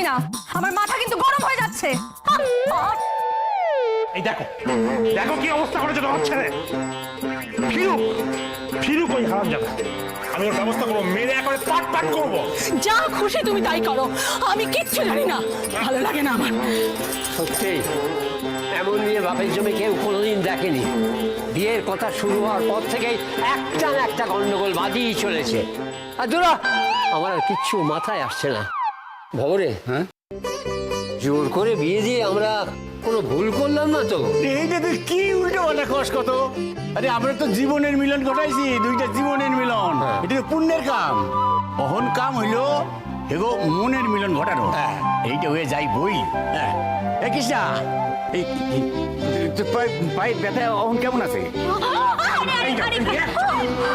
করবি না, আমার মাথা কিন্তু গরম হয়ে যাচ্ছে। এই দেখো দেখো কি অবস্থা করেছে তোমার ছেলে। ফিরুক ফিরুক ওই হারাম যাবে, আমি ওর ব্যবস্থা করবো, মেরে একবারে পাট পাট করবো। যা খুশি তুমি তাই করো, আমি কিচ্ছু জানি না, ভালো লাগে না আমার। সত্যি এমন নিয়ে বাপের জমি কেউ কোনোদিন দেখেনি। বিয়ের কথা শুরু হওয়ার পর থেকেই একটা না একটা গন্ডগোল বাদিয়েই চলেছে। আর দুরা আমার আর কিচ্ছু মাথায় আসছে না। ভবরে হ্যাঁ জোর করে বিয়ে দিয়ে আমরা কোনো ভুল করলাম না তো? এইটা তুই কি উল্টো পাল্টা কস কত? আরে আমরা তো জীবনের মিলন ঘটাইছি, দুইটা জীবনের মিলন। এটা তো পুণ্যের কাম। অহন কাম হইলো এগো মনের মিলন ঘটানো। এইটা হয়ে যাই বই। হ্যাঁ কৃষ্ণা, এই তোর পায়ের ব্যথা অহন কেমন আছে?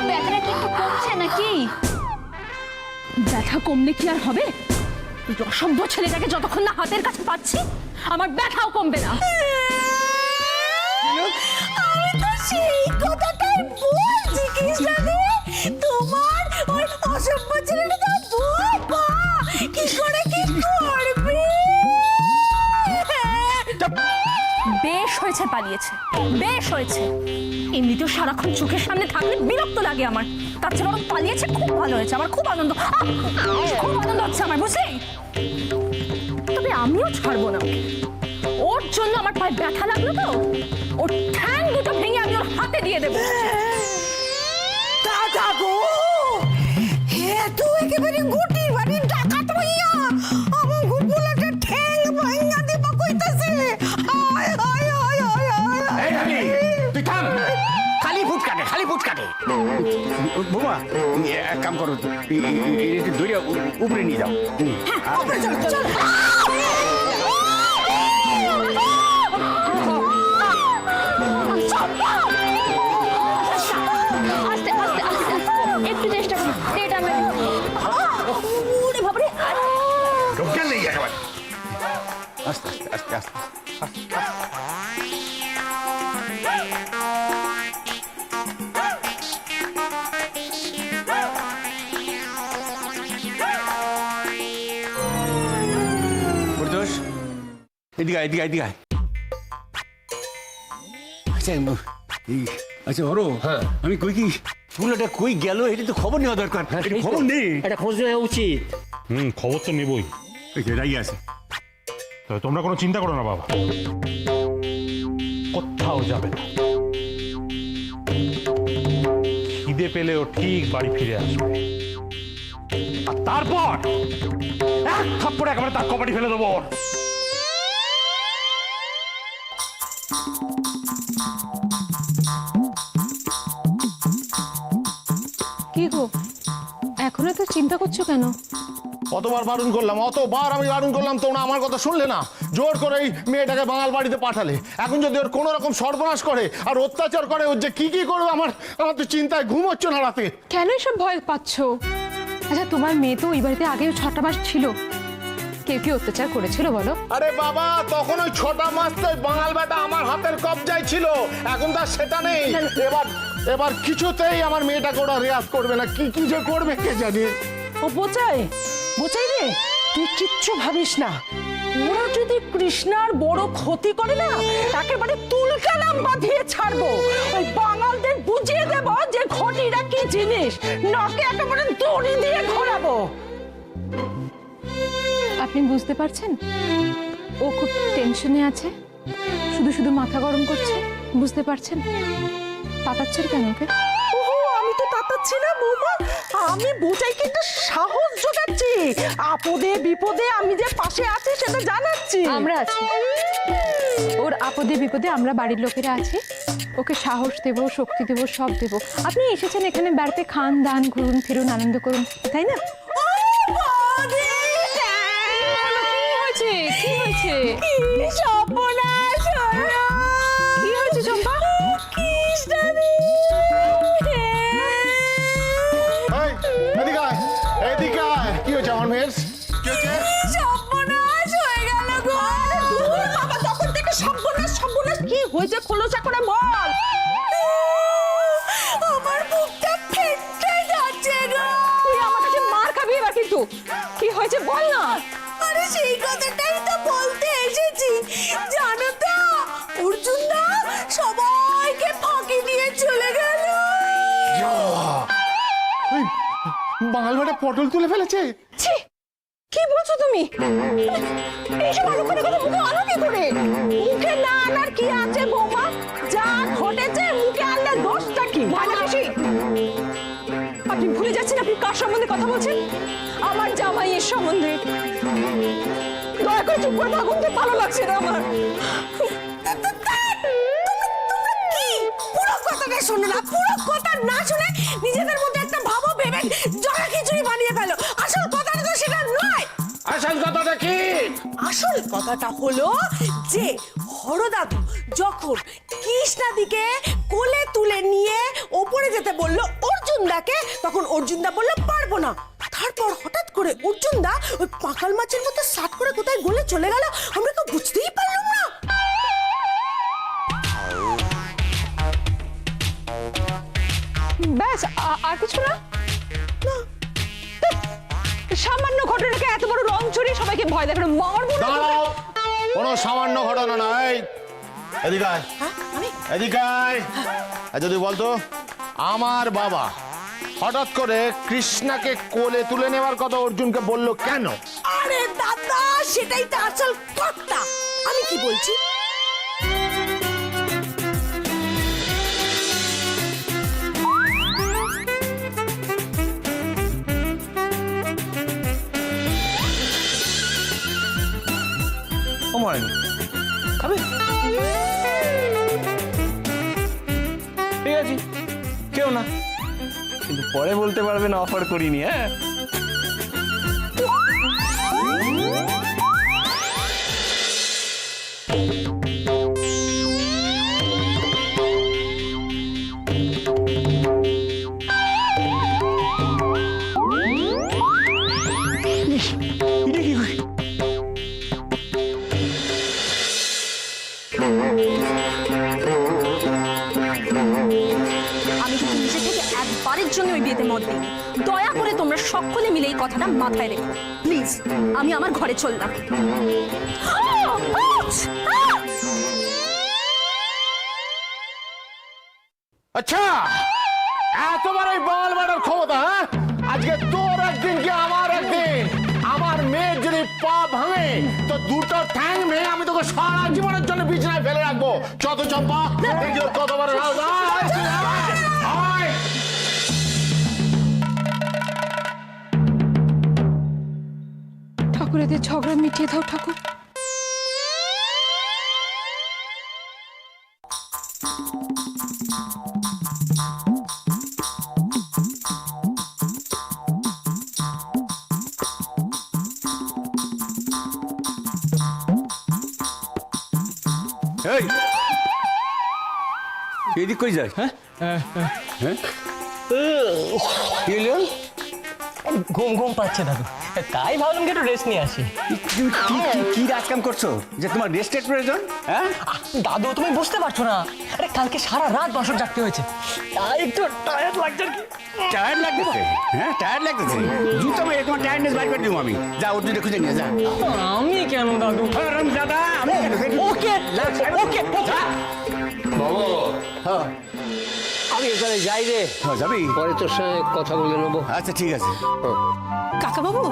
ব্যথাটা কি একটু কমছে নাকি? ব্যথা কমলে কি আর হবে? এই অসভ্য ছেলেটাকে যতক্ষণ না হাতের কাছে পাচ্ছি আমার ব্যথাও কমবে না। আমি তো সেই কথাটাই বলছি কৃষ্ণাদি, তোমার ওই অসভ্য ছেলেটা তো ভয় পা কি করে কি করবে। বেশ হয়েছে পালিয়েছে, বেশ হয়েছে। এমনিতেও সারাক্ষণ চোখের সামনে থাকলে বিরক্ত লাগে আমার, তার চেয়ে বরং পালিয়েছে খুব ভালো হয়েছে, আমার খুব আনন্দ, খুব আনন্দ হচ্ছে আমার, বুঝলি? তবে আমিও ছাড়বো না, ওর জন্য আমার পায়ে ব্যথা লাগলো তো ওর ঠ্যাং দুটো ভেঙে আমি ওর হাতে দিয়ে দেবো। দাদা গো, এত একেবারে গুটির বাড়ির ডাকাত হইয়া আমার গুটগুলাকে ঠ্যাং ভাঙা দিবা কইতাছে। হায় হায় হায় হায় হায়। এই রানী, তুই থাম। খালি ফুট কাটে, খালি ফুট কাটে। বোমা এক কাম করো, দড়িয়া উপরে নিয়ে যাও। চল আস্তে আস্তে আস্তে একটু চেষ্টা করো, এটা আমি ওরে বাবারে ঢোকেন নেই একেবারে। আস্তে আস্তে আস্তে আস্তে। প্রদোষ, এদিকে আয়, এদিকে আয়, এদিকে আয়। আচ্ছা আচ্ছা ওরো, হ্যাঁ। আমি কই কি ফুলটা কই গেল এটা তো খবর নেওয়া দরকার। এটা খবর নেই। এটা খোঁজ নেওয়া উচিত। খবর তো নেবই, রাই আছে। তবে তোমরা কোনো চিন্তা করো না বাবা, কোথাও যাবে না। খিদে পেলেও ঠিক বাড়ি ফিরে আসবে, আর তারপর এক থাপ্পড়ে একেবারে তার কপাটি ফেলে দেবো। কি গো, এখনো তো চিন্তা করছো কেন? কতবার বারণ করলাম, অতবার আমি বারণ করলাম, তোমরা আমার কথা শুনলে না। জোর করে এই মেয়েটাকে বাঙাল বাড়িতে পাঠালে। এখন যদি ওর কোনো রকম সর্বনাশ করে আর অত্যাচার করে, ওর যে কি কি করবে আমার তো চিন্তায় ঘুম হচ্ছে না রাতে। কেন এসব ভয় পাচ্ছো? আচ্ছা, তোমার মেয়ে তো ওই বাড়িতে আগেও 6টা মাস ছিল, কেউ কি অত্যাচার করেছিল বলো? আরে বাবা, তখন ওই 6টা মাস তো বাঙাল বেটা আমার হাতের কবজায় ছিল, এখন তার সেটা নেই। এবার কিছুতেই আমার মেয়েটাকে ওরা রেয়াজ করবে না, কি কি যে করবে কে জানে। ও বোচাই রে, তুই কিচ্ছু ভাবিস না। ওরা যদি কৃষ্ণার বড় ক্ষতি করে না, একেবারে তুলকালাম বাঁধিয়ে ছাড়বো। ওই বাঙালদের বুঝিয়ে দেব যে ঘটিটা কি জিনিস, নাকে একেবারে দড়ি দিয়ে ঘোরাবো। আপনি বুঝতে পারছেন ও খুব টেনশনে আছে, শুধু শুধু মাথা গরম করছে, বুঝতে পারছেন? পাতাচ্ছেন কেন ওকে? ওহো, আমি তো তাতাচ্ছি না বৌমা, আমি বোচাইকে একটা সাহস জোগাচ্ছি। আপদে বিপদে আমি যে পাশে আছি সেটা জানাচ্ছি। আমরা আছি, ওর আপদে বিপদে আমরা বাড়ির লোকেরা আছি, ওকে সাহস দেব, শক্তি দেব, সব দেব। আপনি এসেছেন এখানে বেড়াতে, খান দান, ঘুরুন ফিরুন, আনন্দ করুন, তাই না? কি হয়েছে? কি সর্বনাশ হলো! কি হয়েছে চম্পা? কৃষ্ণাদি! এই, এদিকে আয়, এদিকে আয়। কি হয়েছে আমার মেয়ের? কি হয়েছে? সর্বনাশ হয়ে গেল গো! দূর বাবা, তখন থেকে সর্বনাশ সর্বনাশ কি হয়েছে খোলসা করে বল। আমার বুকটা ফেটে যাচ্ছে গো! তুই আমার কাছে মার খাবি এবার কিন্তু। কি হয়েছে বল না। আরে সেই কথাটাই তো বলতে এসেছি, জানো তো অর্জুন দা সবাইকে ফাঁকি দিয়ে চলে গেল। বাঙাল বাড়ি পটল তুলে ফেলেছে। ছি, কি বলছো তুমি? এইসব অলক্ষণে কথা মুখে আনো কি করে? মুখে না আনার কি আছে বৌমা? যা ঘটেছে মুখে আনলে দোষটা কি? ভালো বেশি আপনি ভুলে যাচ্ছেন আপনি কার সম্বন্ধে কথা বলছেন? আমার জামাইয়ের সম্বন্ধে। দয়া করে চুপ করে থাকুন, তো ভালো লাগছে না আমার। কি পুরো কথাটা শোনো না, পুরো কথা না শুনে নিজেদের মধ্যে একটা ভাবো ভেবে জগা খিচুড়ি বানিয়ে ফেলো। আসল কথাটা তো সেটা নয়। আসল কথাটা কি? আসল কথাটা হলো যে হরদাদু যখন কৃষ্ণাদিকে কোলে তুলে নিয়ে ওপরে যেতে বলল অর্জুনদাকে, তখন অর্জুনদা বলল পারবো না। তারপর হঠাৎ করে অর্জুনদা ওই পাকাল মাছের মতো সাট করে কোথায় গলে চলে গেল, আমরা তো বুঝতেই পারলাম না। ব্যাস, আর কিছু না? সামান্য ঘটনাকে এত বড় রং ছড়িয়ে সবাইকে ভয় দেখানো মারবো না। দাঁড়াও, কোনো সামান্য ঘটনা নয়। এদিকে আয়, এদিকে আয়। আচ্ছা তুই বলতো, আমার বাবা হঠাৎ করে কৃষ্ণাকে কোলে তুলে নেওয়ার কথা অর্জুনকে বললো কেন? আরে দাদা, সেটাই তো আসল কথা। আমি কি বলছি, খাবে? ঠিক আছে, কেউ না, কিন্তু পরে বলতে পারবে না অফার করিনি। হ্যাঁ, আমি কিন্তু নিজে থেকে একবারের জন্য ওই বিয়েতে মত দিই। দয়া করে তোমরা সকলে মিলে এই কথাটা মাথায় রেখো প্লিজ। আমি আমার ঘরে চললাম। আচ্ছা, এতবার এই বাল বাড়ার ক্ষমতা? হ্যাঁ, আজকে তোর একদিন কি আমার একদিন। আমার মেয়ের যদি পা ভাঙে তো দুটো ঠ্যাং ভেঙে আমি তোকে সারা জীবনের জন্য বিছানায় ফেলে রাখবো। চত চম্পা, দেখি কতবার ঠাকুর এদের ঝগড়া মিটিয়ে দাও ঠাকুর। এই এদিক কই যাস? হ্যাঁ হ্যাঁ, কি হলো? ঘুম ঘুম পাচ্ছে দাদু, তাই ভাবলাম কি একটু রেস্ট নিয়ে আসি। তুমি কি রাজকাম করছো যে তোমার রেস্টের প্রয়োজন? হ্যাঁ দাদু, তুমি বুঝতে পারছো না, আরে কালকে সারা রাত বাসর জাগতে হয়েছে, তাই একটু টায়ার্ড লাগছে আর কি। টায়ার্ড লাগতেছে? হ্যাঁ টায়ার্ড লাগতেছে, জুতো মেরে তোমার টায়ার্ডনেস বাইর করে দিব আমি। যা ওর জুতো খুঁজে নিয়ে যা। আমি কেন দাদু? দাদা আমি ওকে ওকে বাবু, আমি এখানে যাই রে। যাবি? পরে তোর সঙ্গে কথা বলে নেবো। আচ্ছা ঠিক আছে। কাকা বাবু,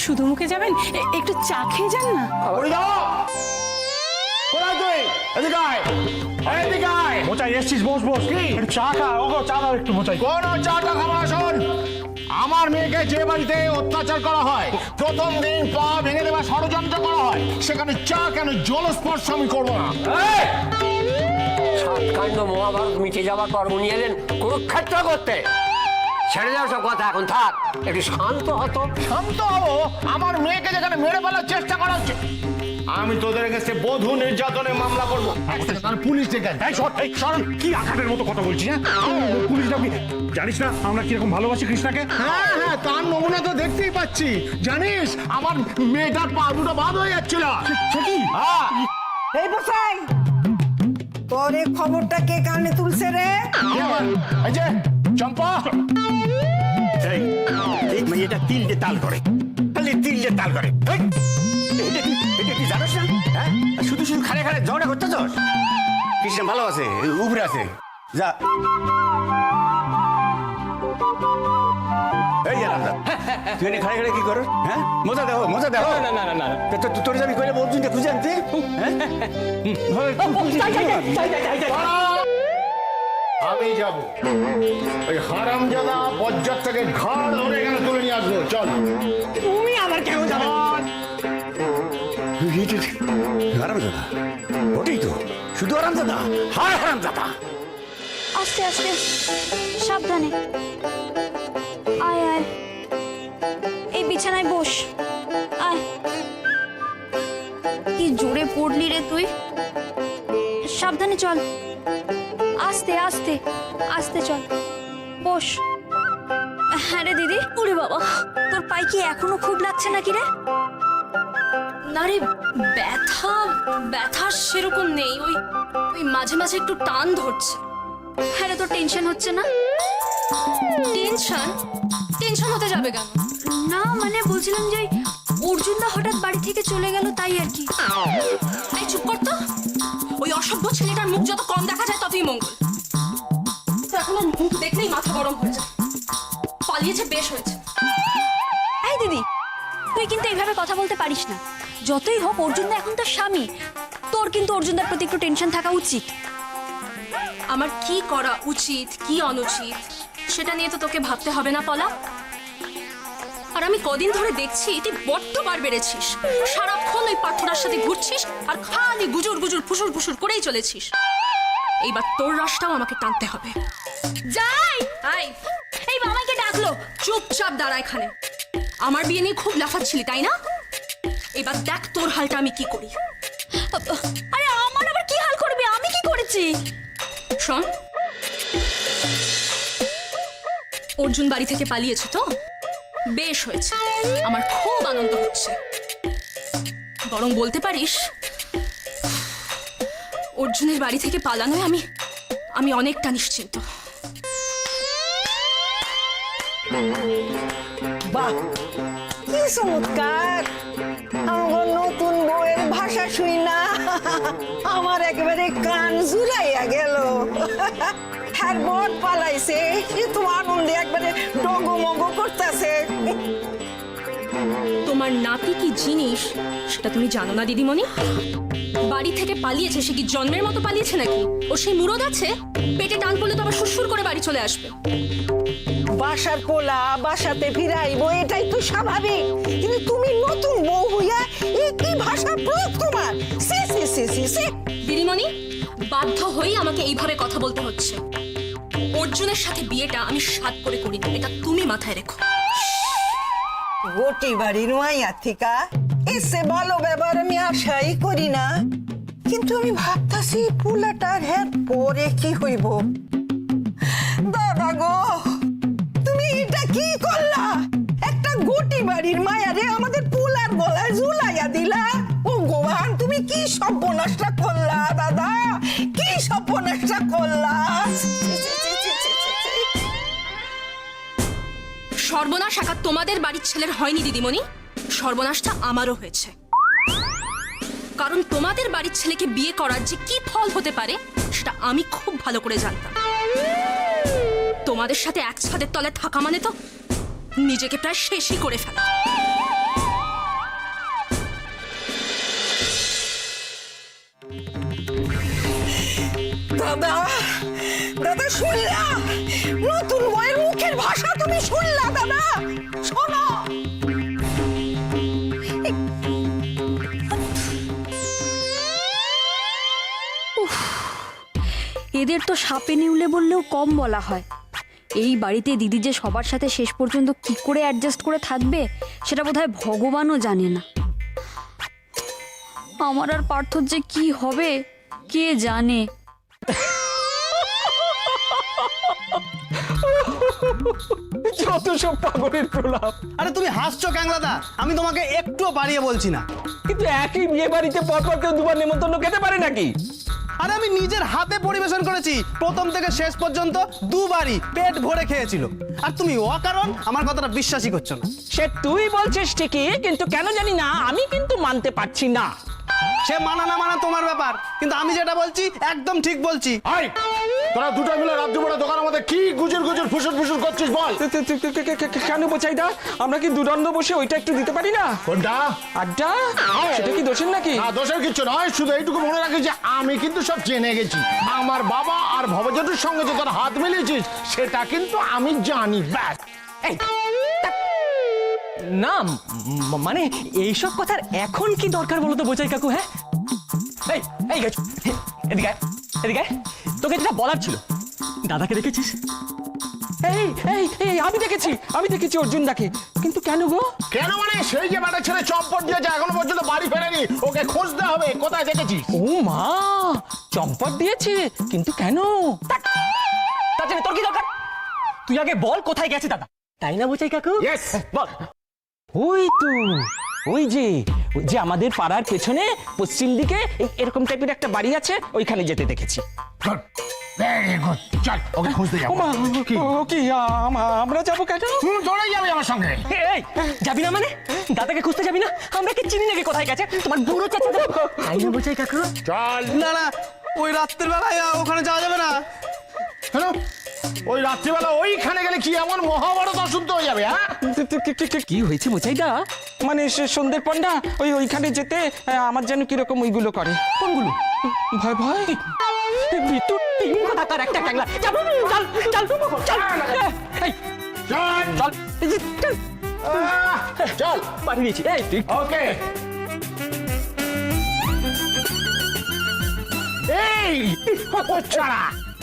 শুধু মুখে যাবেন? একটু চা খেয়ে যান না। কোথায় তুই? এদিকে আয়, এদিকে আয়। মোচাই এসছিস, বস বস। কি একটু চা খা? ওগো চা দাও একটু মোচাই। কোন চাটা খাবো না, শোন। আমার মেয়েকে যে বাড়িতে অত্যাচার করা হয়, প্রথম দিন পা ভেঙে দেওয়া ষড়যন্ত্র করা হয়, সেখানে চা কেন জলস্পর্শ আমি করবো না। সাতকাণ্ড মহাভারত মিটে যাওয়ার পর উনি এলেন কুরুক্ষেত্র করতে। ছেড়ে যাও সব কথা, এখন থাক, একটু শান্ত হতো। শান্ত হবো? আমার মেয়েকে যেখানে মেরে ফেলার চেষ্টা করা হচ্ছে, আমি তোদের কাছে বধূ নির্যাতনের মামলা করবো। পুলিশ ডেকে আন। এই শট, এই শরণ, কি আঘাতের মতো কথা বলছিস? হ্যাঁ, পুলিশ ডাকি। জানিস না আমরা কিরকম ভালোবাসি কৃষ্ণাকে? হ্যাঁ হ্যাঁ, তার নমুনা তো দেখতেই পাচ্ছি। জানিস আমার মেয়েটার পা দুটো বাদ হয়ে যাচ্ছিল। কি? হ্যাঁ, এই বসাই, তোর এই খবরটা কে কানে তুলছে রে? এই যে চম্পা, এই মেয়েটা তিনটে তাল করে, খালি তিনটে তাল করে। এটা কি জানোস না? হ্যাঁ, শুধু শুধু খাড়ে খাড়ে ঝগড়া করতেছস। কৃষ্ণ ভালো আছে, উপরে আছে, যা। এই যে রামদা, তুই এনে খাড়ে খাড়ে কি করো? হ্যাঁ, মজা দেখো, মজা দেখো। না না না না না তোর যাবি কইলে অর্জুনকে খুঁজে আনতে? হ্যাঁ? আমি যাব ওই হারামজাদা বজ্জাত থেকে ঘাড় ধরে এখানে তুলে নিয়ে আসবো। চল। তুমি আবার কেন যাবে? হারামজাদা, ওটাই তো, শুধু হারামজাদা, হায় হারামজাদা। আস্তে আস্তে, সাবধানে। আয় আয়, এই বিছানায় বস। আয়। কি জোরে পড়লি রে তুই। সাবধানে চল, আস্তে আস্তে আস্তে চল, বস। হ্যাঁ রে দিদি। ওরে বাবা, তোর পায়ে কি এখনো খুব লাগছে নাকি রে? না রে, ব্যথা ব্যথা সেরকম নেই, ওই ওই মাঝে মাঝে একটু টান ধরছে। হ্যাঁ রে, তোর টেনশন হচ্ছে না? টেনশন টেনশন হতে যাবে কেন? না মানে বলছিলাম যে অর্জুনদা হঠাৎ বাড়ি থেকে চলে গেল, তাই আর কি। এই চুপ কর তো। ওই অসভ্য ছেলেটার মুখ যত কম দেখা যায় ততই মঙ্গল। তো এখন ওর মুখ দেখলেই মাথা গরম হয়ে যায়। পালিয়েছে, বেশ হয়েছে। এই দিদি, তুই কিন্তু এইভাবে কথা বলতে পারিস না। যতই হোক অর্জুনদা এখন তোর স্বামী, তোর কিন্তু অর্জুনদার প্রতি একটু টেনশন থাকা উচিত। আমার কি করা উচিত কি অনুচিত সেটা নিয়ে তো তোকে ভাবতে হবে না পলা। আর আমি কদিন ধরে দেখছি তুই বড্ড বার বেড়েছিস। সারাক্ষণ ওই পাথরার সাথে ঘুরছিস আর খালি গুজুর গুজুর ফুসুর ফুসুর করেই চলেছিস। এইবার তোর রাশটাও আমাকে টানতে হবে। যাই। আই, এই মামাকে ডাকলো। চুপচাপ দাঁড়া এখানে। আমার বিয়ে নিয়ে খুব লাফাচ্ছিলি তাই না? এবার দেখ তোর হালটা আমি কি করি। আরে আমার আবার কি হাল করবি? আমি কি করেছি? শোন, অর্জুন বাড়ি থেকে পালিয়েছে তো? বেশ হয়েছে, আমার খুব আনন্দ হচ্ছে। বরং বলতে পারিস অর্জুনের বাড়ি থেকে পালানোয় আমি অনেকটা নিশ্চিন্ত। বাহ, কি চমৎকার! আমার নতুন বউয়ের ভাষা শুই না আমার একেবারে কান জুড়াইয়া গেল। হ্যাঁ, বট পালাইছে, সে তো আনন্দে একবারে ডগমগ করতেছে। তোমার নাতি কি জিনিস সেটা তুমি জানো না দিদিমণি? বাড়ি থেকে পালিয়েছে, সে কি জন্মের মতো পালিয়েছে নাকি? ও সেই মুরদ আছে, পেটে টান পড়লে তো আবার সুরসুর করে বাড়ি চলে আসবে। বাসার পোলা বাসাতে ফিরাইবো, এটাই তো স্বাভাবিক। কিন্তু তুমি নতুন বউ হইয়া এই কি ভাষা প্রয়োগ তোমার? সে সে সে সে সে। দিদিমণি, বাধ্য হয়েই আমাকে এইভাবে কথা বলতে হচ্ছে। অর্জুনের সাথে বিয়েটা আমি সাত করে করি না, এটা তুমি মাথায় রেখো। গোটি বাড়ির মাইয়া থিকা এসে ভালো ব্যবহার আমি আশাই করি না, কিন্তু আমি ভাবতাছি পোলাটার হ্যাঁ পরে কি হইব। দাদা গো, তুমি এটা কি করলা? একটা গোটি বাড়ির মায়ারে আমাদের পোলার গলায় ঝুলাইয়া দিলা। ও গোবান, তুমি কি সর্বনাশটা করলা দাদা? কি সর্বনাশটা করলা? সর্বনাশ একা তোমাদের বাড়ির ছেলের হয়নি দিদিমণি, সর্বনাশটা আমারও হয়েছে। কারণ তোমাদের বাড়ির ছেলেকে বিয়ে করার যে কি ফল হতে পারে সেটা আমি খুব ভালো করে জানতাম। তোমাদের সাথে এক ছাদের তলে থাকা মানে তো নিজেকে প্রায় শেষই করে ফেলা। দাদা, দাদা শুনলা? নতুন বইয়ের মুখের ভাষা তুমি শুনলা দাদা? শোনো, এদের তো সাপে নিউলে বললেও কম বলা হয়। এই বাড়িতে দিদি যে সবার সাথে শেষ পর্যন্ত কি করে অ্যাডজাস্ট করে থাকবে সেটা বোধহয় ভগবানও জানে না। আমার আর পার্থর যে কি হবে কে জানে। যত সব পাগলের প্রলাপ। আরে তুমি হাসছো ক্যাংলাদা, আমি তোমাকে একটুও বাড়িয়ে বলছি না। কিন্তু একই বিয়ে বাড়িতে পরপর কেউ দুবার নেমন্তন্ন খেতে পারে নাকি? আরে আমি নিজের হাতে পরিবেশন করেছি, প্রথম থেকে শেষ পর্যন্ত দুবারই পেট ভরে খেয়েছিল। আর তুমি অকারণ আমার কথাটা বিশ্বাসই করছো না। সে তুই বলছিস ঠিকই, কিন্তু কেন জানি না আমি কিন্তু মানতে পারছি না। সে মানা না মানা তোমার ব্যাপার, কিন্তু আমি যেটা বলছি একদম ঠিক বলছি। আই তোরা দুটো মিলে রাজ্য বড় দোকানের মধ্যে কি গুজর গুজর ফুসুর ফুসুর করছিস বল? কেন বোঝাইদা, আমরা কি দুদণ্ড বসে ওইটা একটু দিতে পারি না? কোনটা? আড্ডা? সেটা কি দোষের নাকি? না, দোষের কিচ্ছু নয়, শুধু এইটুকু মনে রাখিস যে আমি কিন্তু সব জেনে গেছি। আমার বাবা আর ভবজেঠুর সঙ্গে যে তোর হাত মিলিয়েছিস সেটা কিন্তু আমি জানি। ব্যাস। এই, না মানে এইসব কথার এখন কি দরকার বলো তো বোঝাই কাকু? হ্যাঁ, এই এই গেছো, এদিকে আয়, এদিকে আয়। তোকে যেটা বলার ছিল, দাদাকে দেখেছিস? এই এই এই আমি দেখেছি অর্জুন দাকে, কিন্তু কেন গো? কেন মানে সেই যে বাটা ছেলে চম্পট দিয়েছে এখনো পর্যন্ত বাড়ি ফেরেনি, ওকে খুঁজতে হবে। কোথায় দেখেছিস? ও মা, চম্পট দিয়েছে, কিন্তু কেন? তাছাড়া তোর কি দরকার? তুই আগে বল কোথায় গেছে দাদা, তাই না বোঝাই কাকু? ইয়েস, বল। ওই তো, ওই যে আমাদের পাড়ার পেছনে পশ্চিম দিকে এরকম টাইপের একটা বাড়ি আছে, ওইখানে যেতে দেখেছি। Good, very good. চল ওকে খুঁজতে যাবো। কি আমরা যাবো কেন? তুই দৌড়ে যাবি আমার সঙ্গে। এই যাবি না মানে? দাদাকে খুঁজতে যাবি না? আমরা কি চিনি নাকি কোথায় গেছে? তোমার বুড়ো চাচা তাই না বোঝাই কাকু? চল। না না, ওই রাত্রের বেলায় ওখানে যাওয়া যাবে না। হ্যালো, ওই রাত্রিবেলা ওইখানে গেলে কি এমন মহাভারত অশুদ্ধ হয়ে যাবে? হ্যাঁ, কি হয়েছে বোঝাইদা? মানে সন্ধ্যের পন্ডা ওইখানে যেতে আমার যেন কিরকম ওইগুলো করে। কোনগুলো? ভয় ভয় ভিতর তিন কথা তার একটা ক্যাংলা। চল চল চল চল, এই চল চল চল চল। বাড়ি দিয়েছি। এই তুই ওকে। এই ছাড়া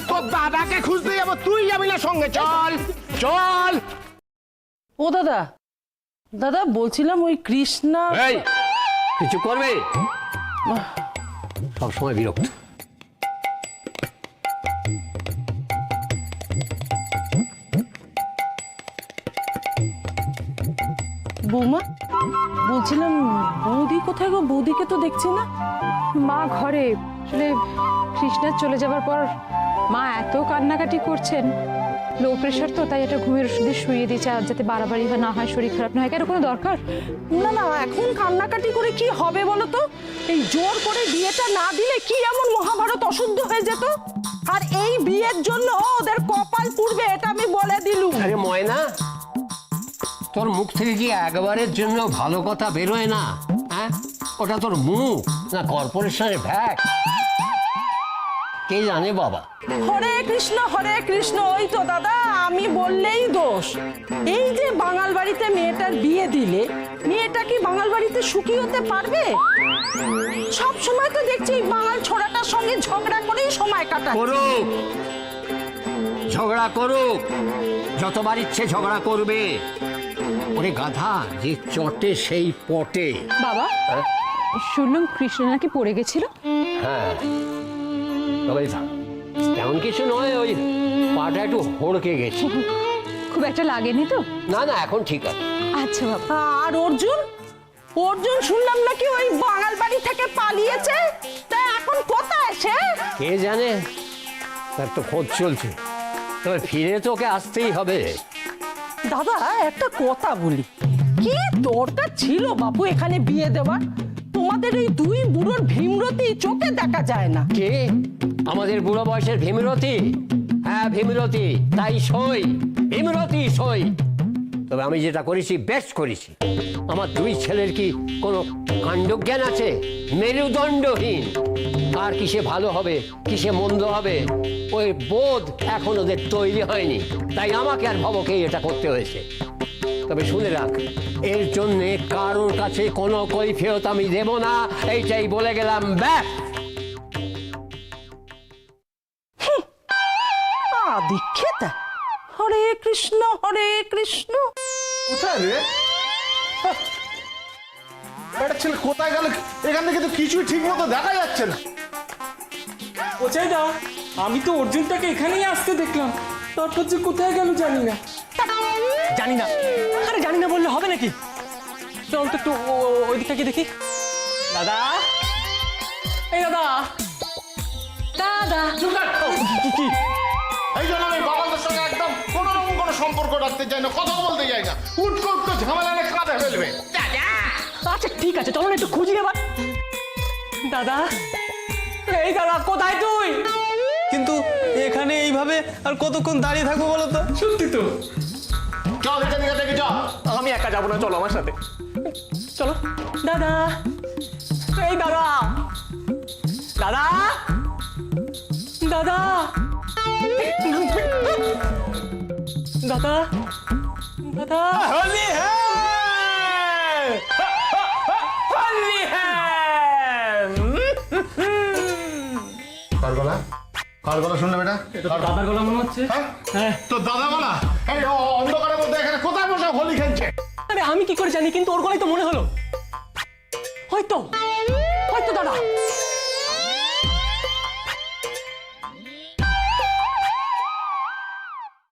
তোর দাদাকে খুঁজতে যাবো, তুই যাবি না সঙ্গে? চল চল। ও দাদা, দাদা বলছিলাম ওই কৃষ্ণা। এই কিছু করবে? সবসময় বিরক্ত। বৌমা, বলছিলাম বৌদি কোথায় গো? বৌদিকে তো দেখছি না। মা ঘরে, আসলে কৃষ্ণার চলে যাবার পর মা এত কান্নাকাটি করছেন, লো প্রেশার তো, তাই একটা ঘুমের ওষুধে শুয়ে দিয়েছে, আর যাতে বাড়াবাড়ি না হয়, শরীর খারাপ না হয়। কেন কোনো দরকার? না না, এখন কান্নাকাটি করে কি হবে বলো তো? এই জোর করে বিয়েটা না দিলে কি এমন মহাভারত অশুদ্ধ হয়ে যেত? আর এই বিয়ের জন্য ওদের কপাল পুড়বে, এটা আমি বলে দিলুম। আরে ময়না, তোর মুখ থেকে কি একবারের জন্য ভালো কথা বেরোয় না? হ্যাঁ, ওটা তোর মুখ না কর্পোরেশনের ভ্যাট? কে জানে বাবা। হরে কৃষ্ণ, ওই তো দাদা, আমি বললেই দোষ। এই যে বাঙাল বাড়িতে মেয়েটার বিয়ে দিলে, মেয়েটা কি বাঙাল বাড়িতে সুখী হতে পারবে? সব সময় তো দেখছি বাঙাল ছোড়াটার সঙ্গে ঝগড়া করেই সময় কাটায়। করুক, ঝগড়া করুক, যতবার ইচ্ছে ঝগড়া করবে। ওরে গাধা, যে চটে সেই পটে। বাবা, শুনলাম কৃষ্ণ নাকি পড়ে গেছিল। হ্যাঁ, তবে তেমন কিছু নয়, ওই পাটা একটু হড়কে গেছে। খুব একটা লাগেনি তো? না না, এখন ঠিক আছে। আচ্ছা বাবা। আর অর্জুন শুনলাম নাকি ওই বাঙাল বাড়ি থেকে পালিয়েছে, তা এখন কোথায় সে? কে জানে, তার তো খোঁজ চলছে। তবে ফিরে তো ওকে আসতেই হবে। দাদা একটা কথা বলি, কি দরকার ছিল বাপু এখানে বিয়ে দেওয়ার? তোমাদের এই দুই বুড়োর ভীমরতি চোখে দেখা যায় না। কে? আমাদের বুড়ো বয়সের ভীমরতি? হ্যাঁ ভীমরতি, তাই সই, ভীমরতি সই। তবে আমি যেটা করেছি বেশ করেছি। আমার দুই ছেলের কি কোনো কাণ্ডজ্ঞান আছে? মেরুদণ্ডহীন। কার কিসে ভালো হবে, কিসে মন্দ হবে, ওই বোধ এখন ওদের তৈরি হয়নি। তাই আমাকে আর ভবকে এটা করতে হয়েছে। তবে শুনে রাখ, এর জন্যে কারোর কাছে কোনো কৈফিয়ত আমি দেব না, এইটাই বলে গেলাম। ব্যাস। দীক্ষিত। হরে কৃষ্ণ। কোথায় রে? বেটা ছেলে কোথায় গেল? এখান থেকে তো কিছুই ঠিক মতো দেখা যাচ্ছে না। ওচাই দা, আমি তো অর্জুনটাকে এখানেই আসতে দেখলাম, তারপর যে কোথায় গেল জানি না। জানি না? আরে জানি না বললে হবে নাকি? চল তো একটু ওই দিকটা গিয়ে দেখি। দাদা, এই দাদা, দাদা কি এই জন্য আমি বাবাদের সঙ্গে একদম কোনো রকম কোনো সম্পর্ক রাখতে চাই না, কথা বলতে চাই না। উঠকো ঝামেলা না কাঁধে ফেলবে। আচ্ছা ঠিক আছে, চলো না একটু খুঁজি এবার। দাদা, এই দাদা কোথায় তুই? কিন্তু এখানে এইভাবে আর কতক্ষণ দাঁড়িয়ে থাকবো বলো তো? সত্যি তো, চল এখান থেকে দেখে চল। আমি একা যাবো না, চলো আমার সাথে চলো। দাদা, এই দাদা, দাদা, দাদা, দাদা, দাদা, হোলি হ্যাঁ, হোলি হ্যাঁ। কার গলা? কার গলা শুনলে বেটা? দাদার গলা মনে হচ্ছে। হ্যাঁ তো দাদা গলা? এই অন্ধকারের মধ্যে এখানে কোথায় বসে হোলি খেলছে? আরে আমি কি করে জানি, কিন্তু ওর গলাই তো মনে হলো। হয়তো